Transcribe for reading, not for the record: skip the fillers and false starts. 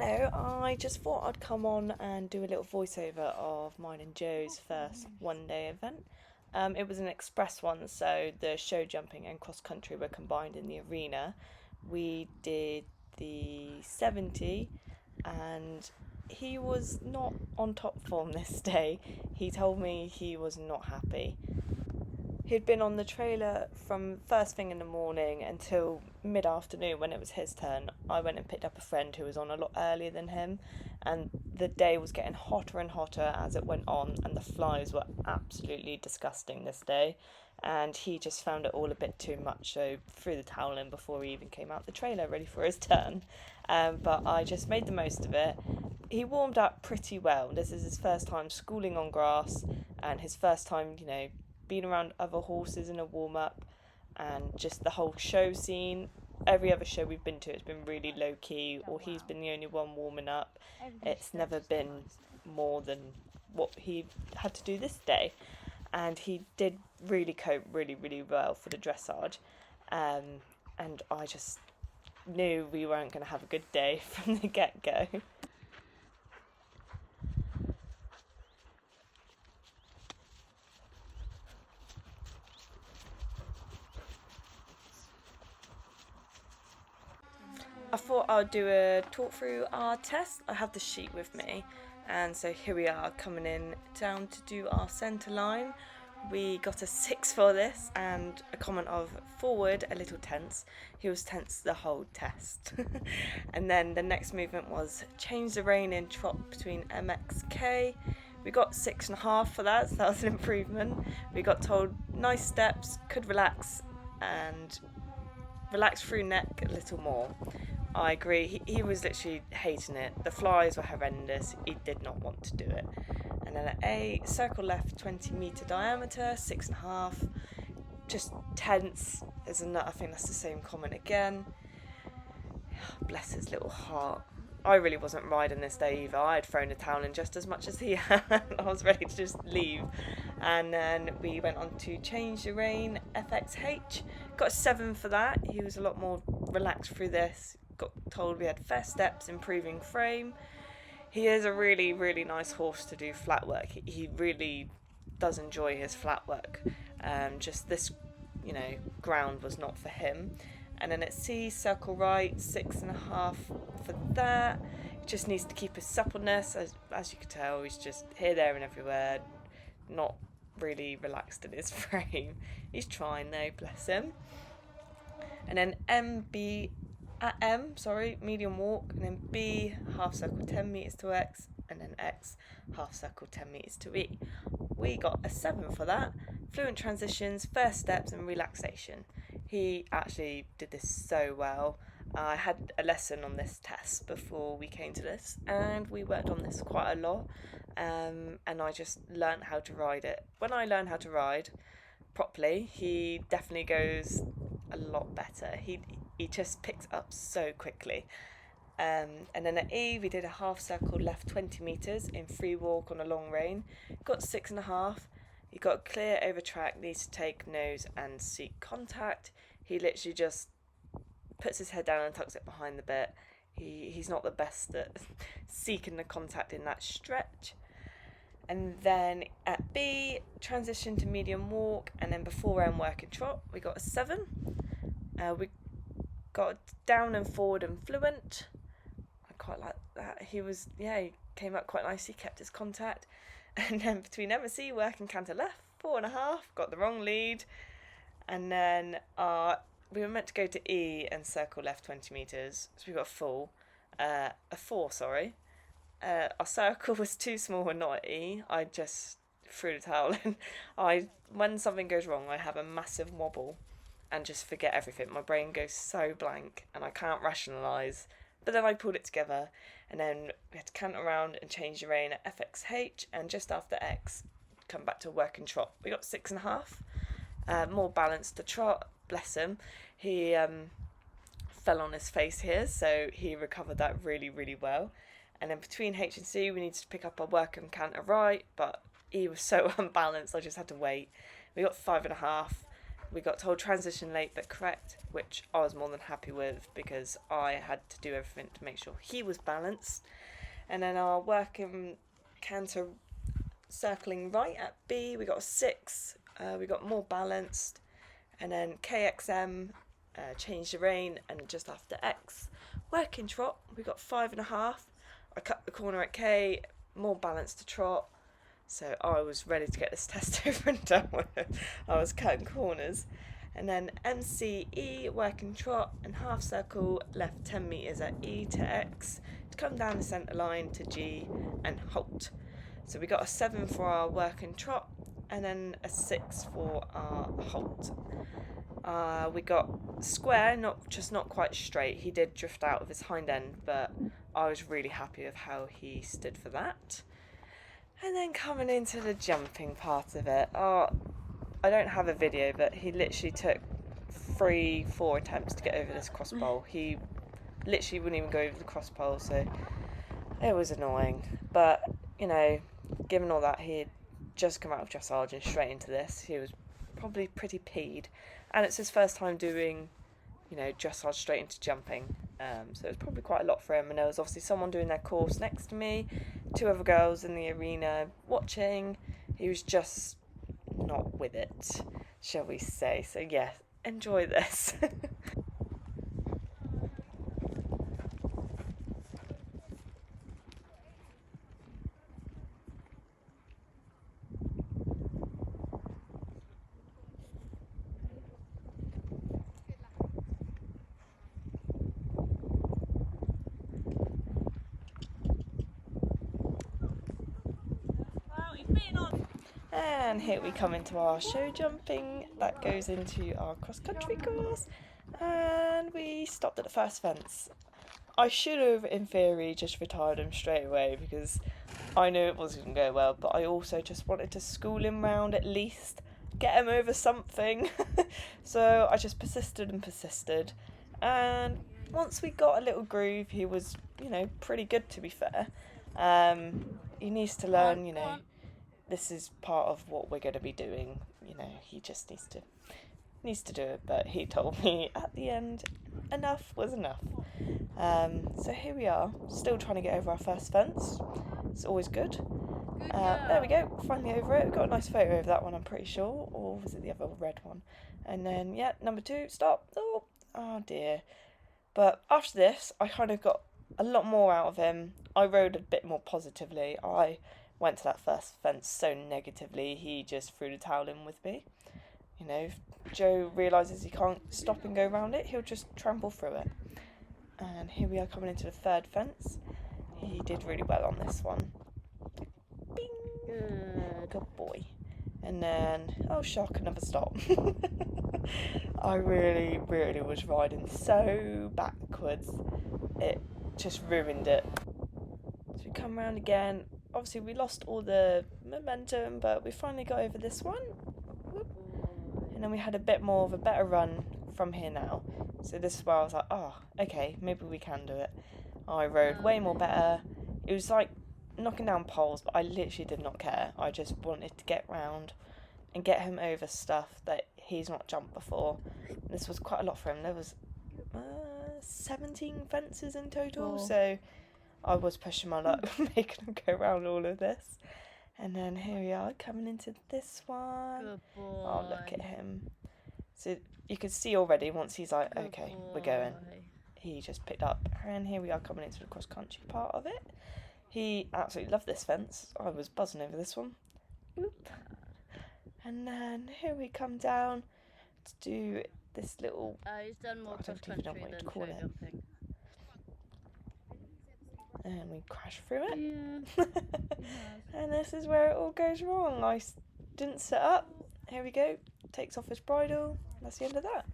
Hello, I just thought I'd come on and do a little voiceover of mine and Joe's first one day event. It was an express one, so the show jumping and cross country were combined in the arena. We did the 70, and he was not on top form this day. He told me he was not happy. He'd been on the trailer from first thing in the morning until mid afternoon when it was his turn. I went and picked up a friend who was on a lot earlier than him, and the day was getting hotter and hotter as it went on, and the flies were absolutely disgusting this day. And he just found it all a bit too much, so threw the towel in before he even came out the trailer ready for his turn. But I just made the most of it. He warmed up pretty well. This is his first time schooling on grass, and his first time, being around other horses in a warm up, and just the whole show scene. Every other show we've been to, it's been really low key, or he's been the only one warming up. It's never been more than what he had to do this day, and he did really cope really, really well for the dressage. And I just knew we weren't going to have a good day from the get go. I thought I'd do a talk through our test. I have the sheet with me, and so here we are coming in down to do our centre line. We got a 6 for this, and a comment of forward a little tense. He was tense the whole test. And then the next movement was change the rein in trot between MXK. We got 6.5 for that, so that was an improvement. We got told nice steps, could relax, and relax through neck a little more. I agree, he was literally hating it. The flies were horrendous, he did not want to do it. And then at A, circle left 20 metre diameter, 6.5. Just tense. There's another, I think that's the same comment again. Bless his little heart. I really wasn't riding this day either. I had thrown the towel in just as much as he had. I was ready to just leave. And then we went on to change the rein, FXH. Got a 7 for that. He was a lot more relaxed through this. Got told we had fair steps, improving frame. He is a really, really nice horse to do flat work. He really does enjoy his flat work. Just this, ground was not for him. And then at C, circle right, 6.5 for that. Just needs to keep his suppleness. As you can tell, he's just here, there, and everywhere. Not really relaxed in his frame. He's trying though, bless him. And then medium walk, and then B, half circle 10 metres to X, and then X, half circle 10 metres to E. We got a 7 for that. Fluent transitions, first steps, and relaxation. He actually did this so well. I had a lesson on this test before we came to this, and we worked on this quite a lot, and I just learnt how to ride it. When I learn how to ride properly, he definitely goes a lot better. He just picks up so quickly. And then at E, we did a half circle left 20 metres in free walk on a long rein. Got 6.5. He got clear over track, needs to take nose and seek contact. He literally just puts his head down and tucks it behind the bit. He's not the best at seeking the contact in that stretch. And then at B, transition to medium walk, and then before end work and trot, we got a 7. We got down and forward and fluent. I quite like that. He came up quite nicely, kept his contact. And then between M&C, work and canter left, 4.5, got the wrong lead. And then we were meant to go to E and circle left 20 metres, so we got a 4, sorry. Our circle was too small and not at E. I just threw the towel in. When something goes wrong, I have a massive wobble and just forget everything. My brain goes so blank and I can't rationalise. But then I pulled it together, and then we had to canter around and change the rein at FXH, and just after X, come back to work and trot. We got 6.5. More balanced to trot, bless him. He fell on his face here, so he recovered that really, really well. And then between H and C, we needed to pick up our work and canter right, but he was so unbalanced, I just had to wait. We got 5.5. we got told transition late but correct, which I was more than happy with because I had to do everything to make sure he was balanced. And then our working canter circling right at B, we got a 6, we got more balanced. And then KXM, change the rein, and just after X, working trot, we got 5.5. I cut the corner at K, more balanced to trot. So I was ready to get this test over and done with. I was cutting corners. And then MCE, working trot, and half circle, left 10 metres at E to X, to come down the centre line to G and halt. So we got a 7 for our working trot, and then a 6 for our halt. We got square, not quite straight. He did drift out of his hind end, but I was really happy with how he stood for that. And then coming into the jumping part of it, I don't have a video, but he literally took 3-4 attempts to get over this cross pole. He literally wouldn't even go over the cross pole, so it was annoying. But, you know, given all that, he had just come out of dressage and straight into this. He was probably pretty peed. And it's his first time doing, you know, dressage straight into jumping. So it was probably quite a lot for him. And there was obviously someone doing their course next to me, 2 other girls in the arena watching. He was just not with it, shall we say. So yeah, enjoy this. And here we come into our show jumping. That goes into our cross-country course. And we stopped at the first fence. I should have, in theory, just retired him straight away because I knew it wasn't going to go well. But I also just wanted to school him round at least, get him over something. So I just persisted. And once we got a little groove, he was, you know, pretty good, to be fair. He needs to learn, you know, this is part of what we're going to be doing. You know, he just needs to do it. But he told me at the end, enough was enough. So here we are, still trying to get over our first fence. It's always good. There we go, finally over it. We've got a nice photo of that one, I'm pretty sure. Or was it the other red one? And then, yeah, number 2, stop. Oh dear. But after this, I kind of got a lot more out of him. I rode a bit more positively. I went to that first fence so negatively, he just threw the towel in with me. You know, if Joe realises he can't stop and go around it, he'll just trample through it. And here we are coming into the third fence. He did really well on this one. Bing! Good boy. And then, oh shock, another stop. I really was riding so backwards. It just ruined it. So we come round again. Obviously we lost all the momentum, but we finally got over this one. Whoop. And then we had a bit more of a better run from here now. So this is where I was like, oh, okay, maybe we can do it. I rode way more better. It was like knocking down poles, but I literally did not care. I just wanted to get round and get him over stuff that he's not jumped before. This was quite a lot for him. There was 17 fences in total, so I was pushing my luck, making him go around all of this. And then here we are, coming into this one. Good boy. Oh, look at him. So you can see already, once he's like, okay, we're going, he just picked up. And here we are coming into the cross-country part of it. He absolutely loved this fence. I was buzzing over this one. Oop. And then here we come down to do this little... he's done more cross-country than show jumping. And we crash through it. Yeah. And this is where it all goes wrong. I didn't set up. Here we go. Takes off his bridle. That's the end of that.